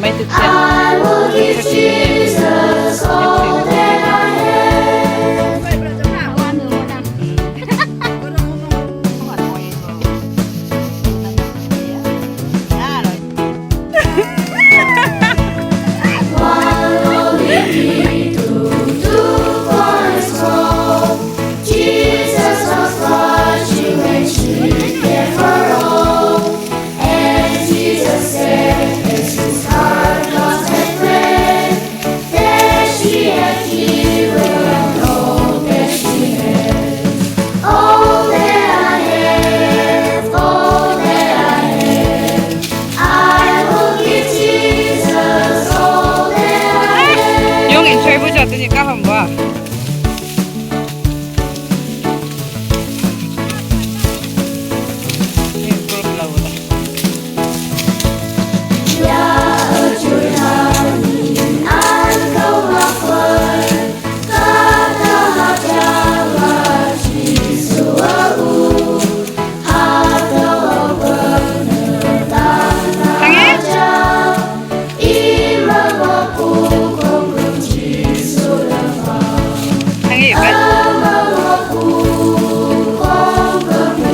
mấy thực hiện 해보자 한번 봐.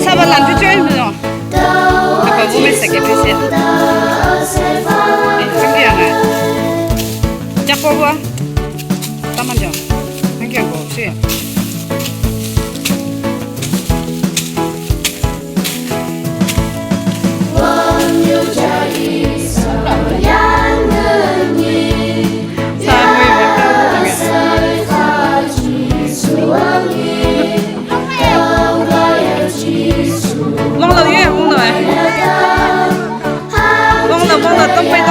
Ça va l'habitude non? Apa vous mettez que c'est ça? Chắc qua Tama dyan. Thank you, boss. See ya. Long là gì? Long là. Long là tông